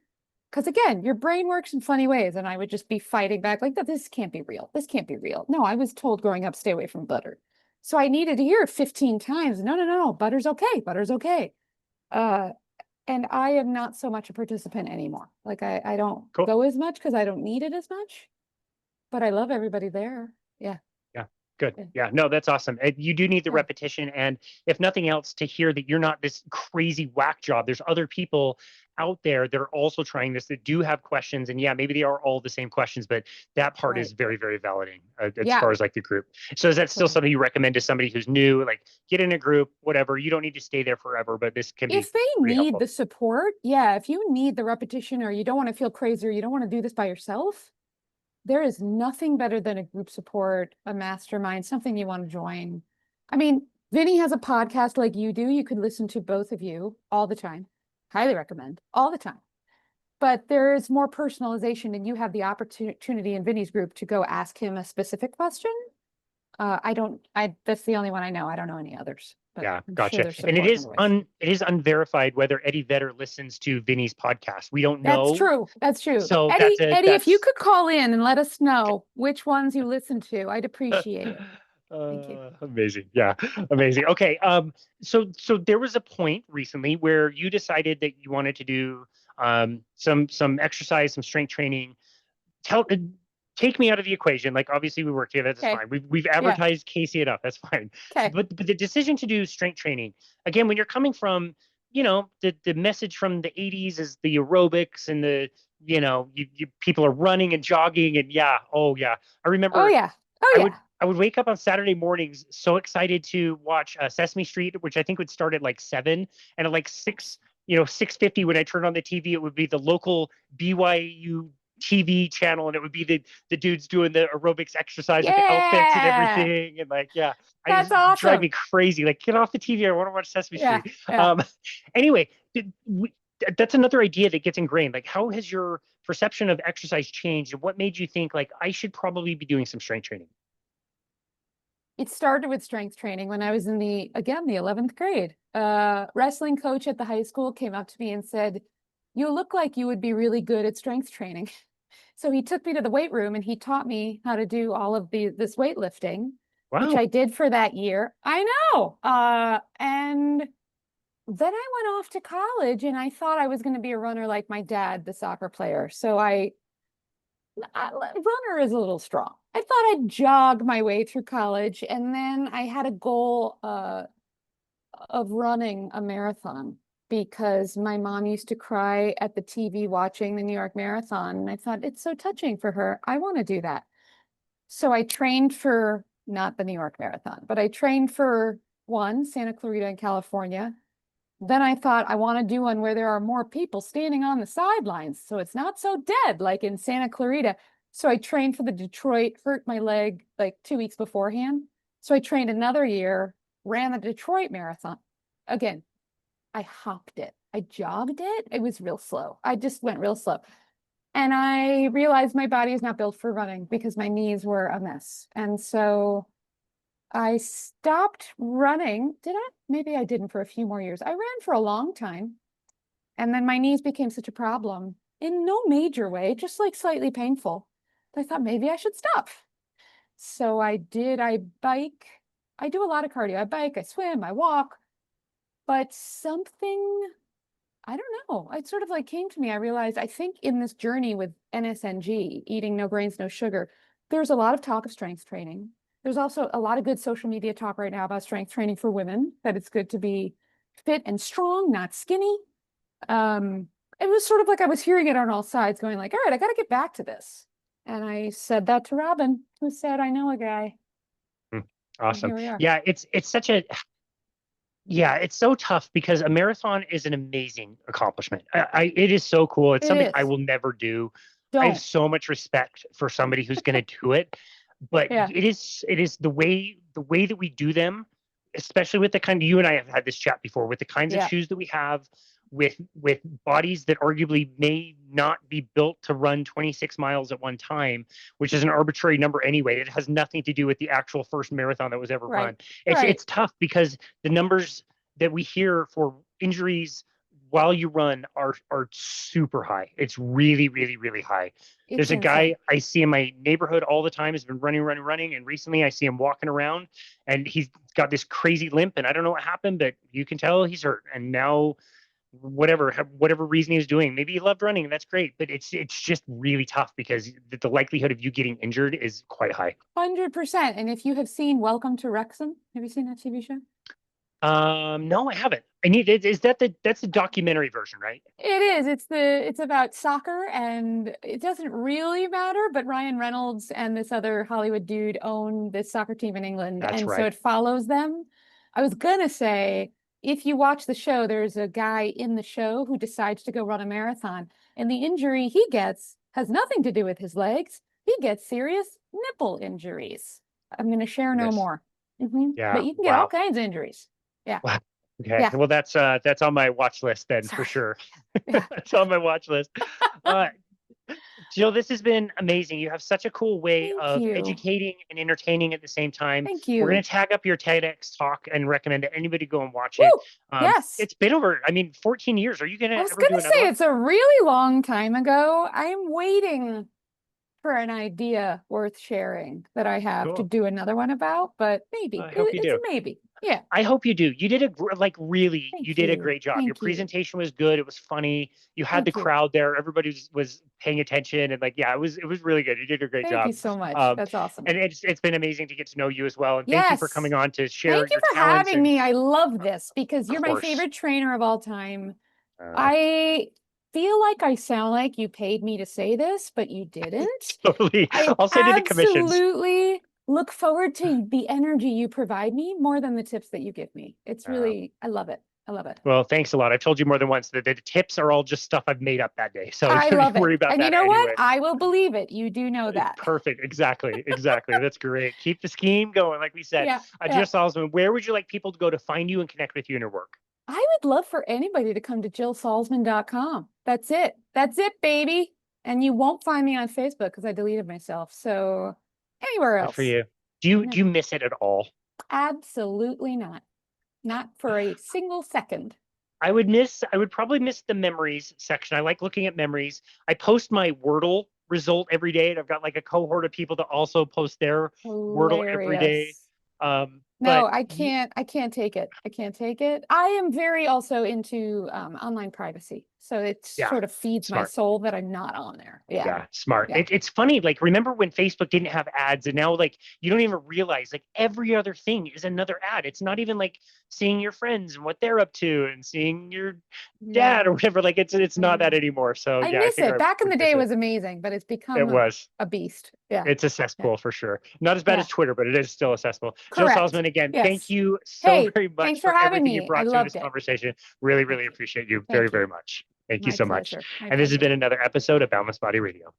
Because again, your brain works in funny ways. And I would just be fighting back like, this can't be real. This can't be real. No, I was told growing up, stay away from butter. So I needed to hear it 15 times. No, no, no, no, butter's okay. Butter's okay. And I am not so much a participant anymore. Like I don't Cool. go as much because I don't need it as much, but I love everybody there. Yeah. Yeah. Good. Yeah. Yeah. No, that's awesome. You do need the Yeah. repetition. And if nothing else, to hear that you're not this crazy whack job, there's other people out there that are also trying this that do have questions. And yeah, maybe they are all the same questions, but that part is Right. very, very validating as Yeah. far as like the group. So is that still Totally. something you recommend to somebody who's new? Like get in a group, whatever. You don't need to stay there forever, but this can be If they pretty need helpful. the support, yeah, if you need the repetition or you don't want to feel crazy or you don't want to do this by yourself, there is nothing better than a group support, a mastermind, something you want to join. I mean, Vinny has a podcast like you do. You could listen to both of you all the time. Highly recommend all the time. But there is more personalization, and you have the opportunity in Vinny's group to go ask him a specific question. That's the only one I know. I don't know any others. But Yeah, I'm gotcha. sure there's And it support is in ways. it is unverified whether Eddie Vedder listens to Vinny's podcast. We don't That's know. true. That's true. So Eddie, if you that's could call in and let us know which ones you listen to, I'd appreciate it. Thank you. Amazing. Yeah, amazing. Okay. So there was a point recently where you decided that you wanted to do some exercise, some strength training. Tell Take me out of the equation. Like obviously we work together, that's Okay. fine. We've Yeah. advertised Casey enough, that's fine. Okay. But the decision to do strength training, again, when you're coming from, the message from the 80s is the aerobics and the, you people are running and jogging and yeah, oh yeah. I Oh remember yeah. Oh I yeah. would I would wake up on Saturday mornings so excited to watch Sesame Street, which I think would start at like 7, and at like 6, 6:50 when I turned on the TV, it would be the local BYU TV channel, and it would be the dudes doing the aerobics exercise with the outfits and Yeah. everything, and like yeah, I That's just drive me awesome. crazy. Like get off the TV, I want to watch Sesame Yeah. Street. Yeah. Um, anyway, that's another idea that gets ingrained. Like, how has your perception of exercise changed, and what made you think like I should probably be doing some strength training? It started with strength training when I was in the 11th grade. Wrestling coach at the high school came up to me and said, "You look like you would be really good at strength training." So he took me to the weight room and he taught me how to do all of this weightlifting, which Wow. I did for that year. I know. And then I went off to college and I thought I was going to be a runner like my dad, the soccer player. So runner is a little strong. I thought I'd jog my way through college, and then I had a goal of running a marathon because my mom used to cry at the TV watching the New York Marathon, and I thought it's so touching for her. I want to do that. So I trained for not the New York Marathon, but I trained for one, Santa Clarita in California. Then I thought I want to do one where there are more people standing on the sidelines, so it's not so dead like in Santa Clarita. So I trained for the Detroit, hurt my leg like 2 weeks beforehand. So I trained another year, ran the Detroit Marathon. Again, I hopped it. I jogged it. It was real slow. I just went real slow. And I realized my body is not built for running because my knees were a mess. And so I stopped running. Did I? Maybe I didn't for a few more years. I ran for a long time. And then my knees became such a problem in no major way, just like slightly painful. I thought maybe I should stop. So I did. I bike. I do a lot of cardio. I bike, I swim, I walk. But something, I don't know, it sort of like came to me. I realized I think in this journey with NSNG, eating no grains, no sugar, there's a lot of talk of strength training. There's also a lot of good social media talk right now about strength training for women, that it's good to be fit and strong, not skinny. It was sort of like I was hearing it on all sides, going like, all right, I got to get back to this. And I said that to Robin, who said, I know a guy. And Awesome. here we are. Yeah, it's such a yeah, it's so tough because a marathon is an amazing accomplishment. It is so cool. It's It something I is. will never do. I have Don't. so much respect for somebody who's going to do it, but Yeah. it is the way that we do them, especially with the kind of, you and I have had this chat before, with the kinds of Yeah. shoes that we have, with bodies that arguably may not be built to run 26 miles at one time, which is an arbitrary number anyway. It has nothing to do with the actual first marathon that was ever run. It's tough because the numbers that we hear for injuries while you run are super high. It's really, really, really high. There's a guy I see in my neighborhood all the time, has been running, and recently I see him walking around and he's got this crazy limp, and I don't know what happened, but you can tell he's hurt. And now whatever reason he was doing, maybe he loved running, and that's great, but it's just really tough because the likelihood of you getting injured is quite high. 100%. And if you have seen Welcome to Wrexham, have you seen that TV show? No, I haven't. I need it. That's the documentary version, right? It is. It's about soccer, and it doesn't really matter, but Ryan Reynolds and this other Hollywood dude own this soccer team in England. That's and right. So it follows them. I was gonna say, if you watch the show, there's a guy in the show who decides to go run a marathon, and the injury he gets has nothing to do with his legs. He gets serious nipple injuries. I'm gonna share no more. Yeah, but you can get all kinds of injuries. Yeah. Wow. Okay. Yeah. Well, that's on my watch list then. For sure. Yeah. That's on my watch list. Jill, this has been amazing. You have such a cool way of educating and entertaining at the same time. Thank you. We're going to tag up your TEDx talk and recommend that anybody go and watch it. Yes. It's been over, 14 years. Are you going to I was going to say, it's a really long time ago. I'm waiting for an idea worth sharing that I have to do another one about, but maybe. I hope you do. Maybe. Yeah. I hope you do. You did a great job. Your presentation was good. It was funny. You had the crowd there. Everybody was paying attention, and it was really good. You did a great job. Thank you so much. That's awesome. And it's been amazing to get to know you as well. And thank you for coming on to share. Thank you for having me. I love this because you're my favorite trainer of all time. I feel like I sound like you paid me to say this, but you didn't. Totally. I'll send you the commissions. Absolutely. Look forward to the energy you provide me more than the tips that you give me. It's really, I love it. I love it. Well, thanks a lot. I've told you more than once that the tips are all just stuff I've made up that day. So I love worry it. about And that you know anyway. what? I will believe it. You do know that. Perfect. Exactly. That's great. Keep the scheme going, like we said. Jill Salzman, where would you like people to go to find you and connect with you in your work? I would love for anybody to come to jillsalzman.com. That's it. That's it, baby. And you won't find me on Facebook because I deleted myself. So anywhere else. Good for you. Do you miss it at all? Absolutely not. Not for a single second. I would probably miss the memories section. I like looking at memories. I post my Wordle result every day, and I've got a cohort of people that also post their Wordle every day. No, I can't take it. I can't take it. I am very also into online privacy. So it sort of feeds my soul that I'm not on there. Yeah, smart. Yeah. It's funny, remember when Facebook didn't have ads, and now you don't even realize every other thing is another ad. It's not even seeing your friends and what they're up to and seeing your dad or whatever. It's not that anymore. So I miss it. Back in the day it was amazing, but it's become a beast. Yeah. It's a cesspool for sure. Not as bad as Twitter, but it is still a cesspool. Jill Salzman, again, thank you so very much thanks for having me. You brought to this conversation. Really, really appreciate you very, very much. Thank you so much. And this has been another episode of Boundless Body Radio.